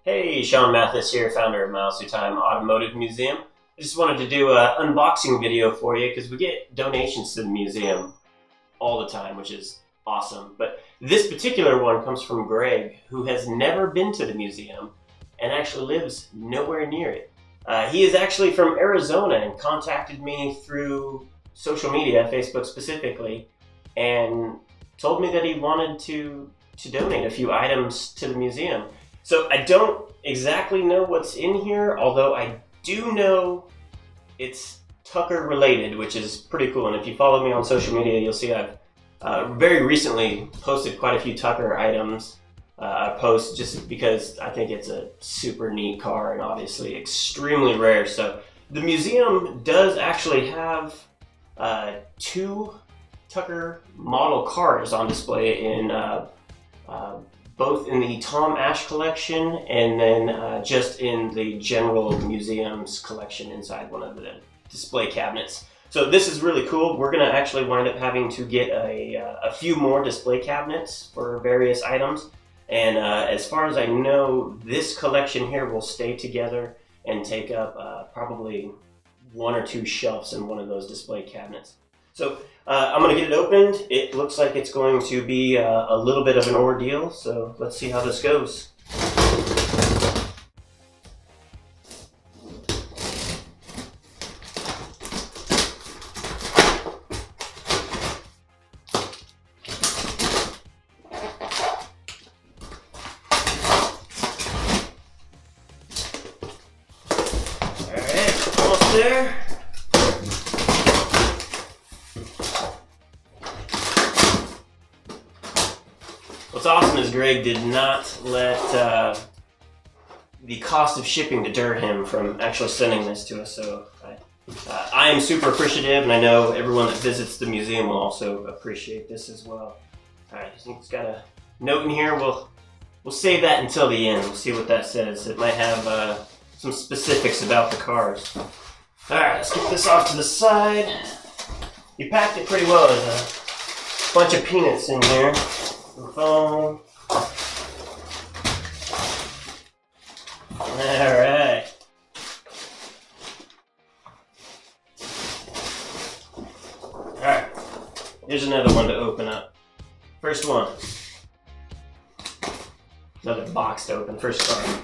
Hey, Sean Mathis here, founder of Miles Through Time Automotive Museum. I just wanted to do an unboxing video for you because we get donations to the museum all the time, which is awesome. But this particular one comes from Greg, who has never been to the museum and actually lives nowhere near it. He is actually from Arizona and contacted me through social media, Facebook specifically, and told me that he wanted to donate a few items to the museum. So I don't exactly know what's in here, although I do know it's Tucker related, which is pretty cool. And if you follow me on social media, you'll see I've very recently posted quite a few Tucker items. I post just because I think it's a super neat car and obviously extremely rare. So the museum does actually have two Tucker model cars on display in both in the Tom Ash collection and then just in the general museum's collection inside one of the display cabinets. So this is really cool. We're going to actually wind up having to get a few more display cabinets for various items. And as far as I know, this collection here will stay together and take up probably one or two shelves in one of those display cabinets. So I'm going to get it opened. It looks like it's going to be a little bit of an ordeal, so let's see how this goes. Alright, almost there. What's awesome is Greg did not let the cost of shipping deter him from actually sending this to us, so I am super appreciative, and I know everyone that visits the museum will also appreciate this as well. Alright, I think it's got a note in here. We'll save that until the end. We'll see what that says. It might have some specifics about the cars. Alright, let's get this off to the side. You packed it pretty well. There's a bunch of peanuts in here. Phone. Alright. Alright. Here's another one to open up. First one. Another box to open. First card.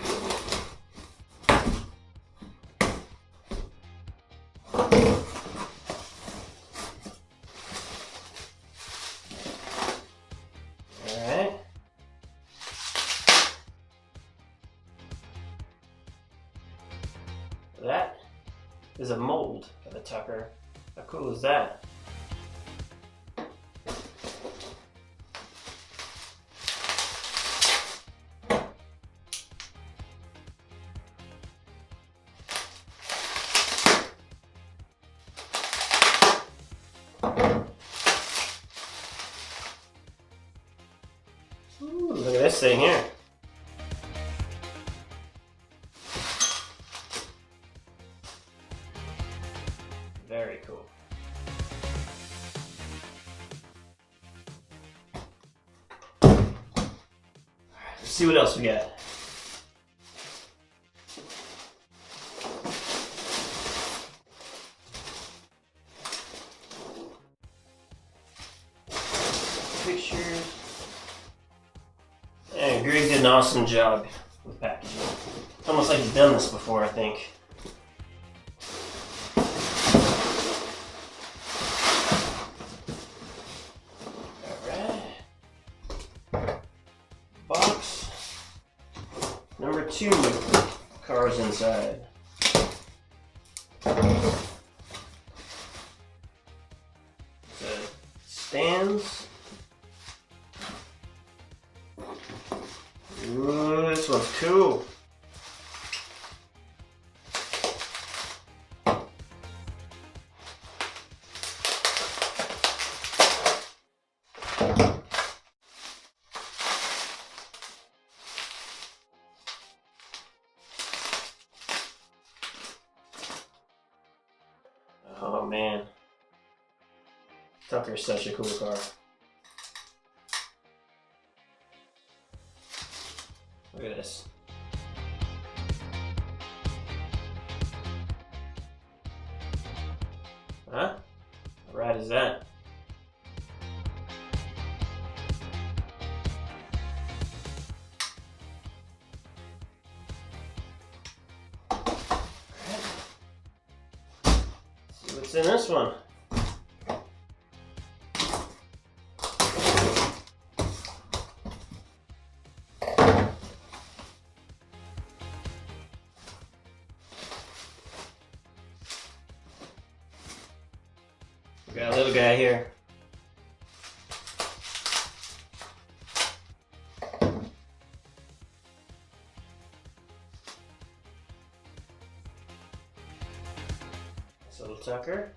That is a mold of a Tucker. How cool is that? Ooh, look at this thing here. Very cool. Let's see what else we got. Pictures. And Greg did an awesome job with packaging. It's almost like he's done this before, I think. Box number 2, cars inside. The stands. Ooh, this one's cool. Oh man, Tucker's such a cool car. Look at this. Huh? How rad is that? See what's in this one. We got a little guy here. This little tucker.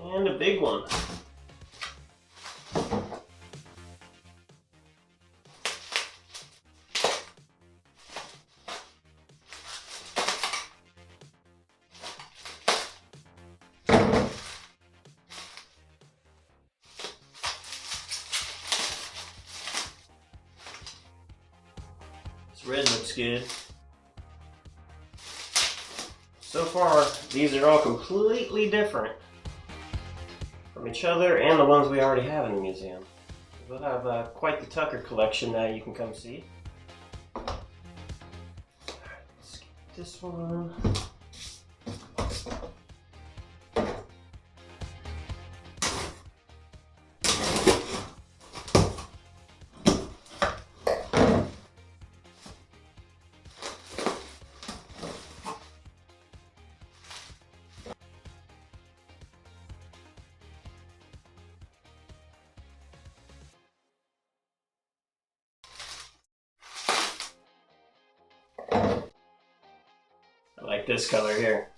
And a big one. This red looks good. So far, these are all completely different from each other and the ones we already have in the museum. We'll have quite the Tucker collection that you can come see. Alright, let's get this one. I like this color here.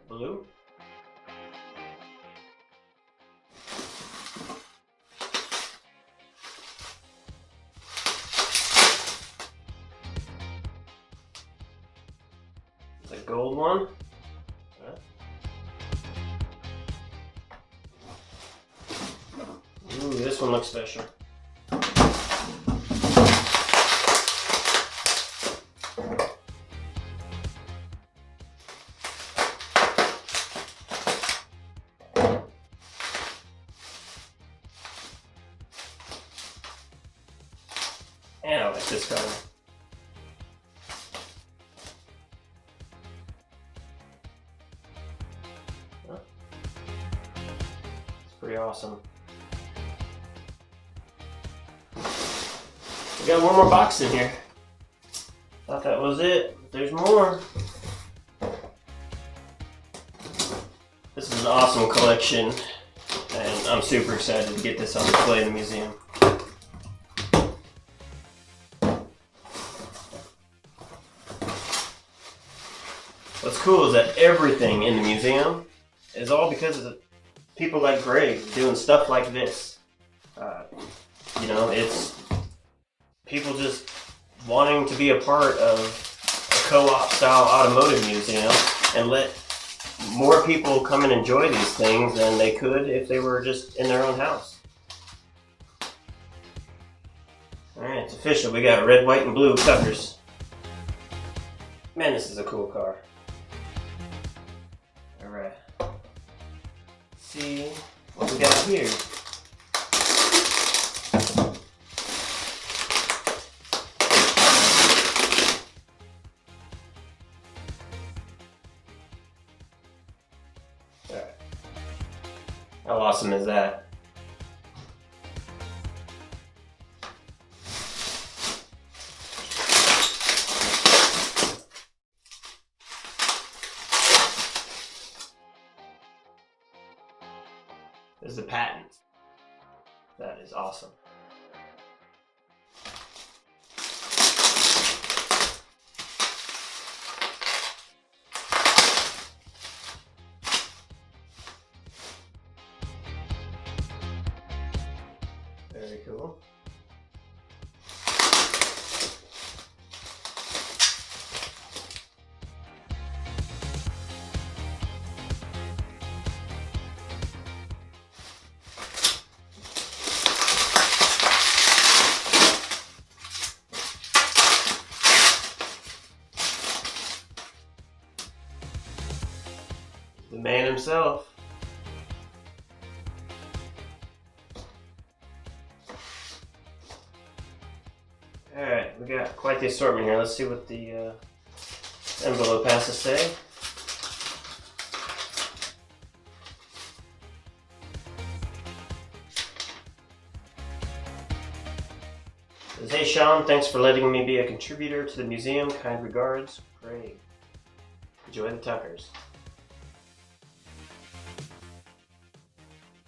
Blue. The gold one. Ooh, this one looks special. And I like this color. Huh? It's pretty awesome. We got one more box in here. Thought that was it, but there's more. This is an awesome collection, and I'm super excited to get this on display in the museum. What's cool is that everything in the museum is all because of people like Greg doing stuff like this. You know, it's people just wanting to be a part of a co-op style automotive museum and let more people come and enjoy these things than they could if they were just in their own house. Alright, it's official. We got red, white, and blue Tuckers. Man, this is a cool car. Alright. See what we got here. Alright. How awesome is that? This is a patent. That is awesome. Very cool. The man himself. Alright, we got quite the assortment here. Let's see what the envelope has to say. It says, "Hey Sean, thanks for letting me be a contributor to the museum. Kind regards, Greg. Enjoy the Tuckers."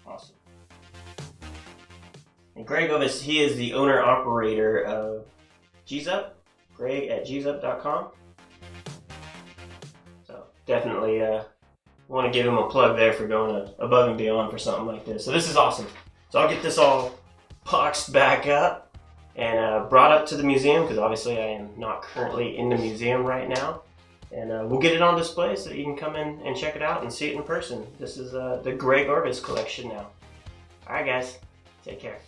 Awesome. And Greg Ovis, he is the owner-operator of GZUP, Greg at gzup.com. So definitely want to give him a plug there for going above and beyond for something like this. So this is awesome. So I'll get this all boxed back up and brought up to the museum, because obviously I am not currently in the museum right now. And we'll get it on display so that you can come in and check it out and see it in person. This is the Greg Orvis collection now. Alright guys, take care.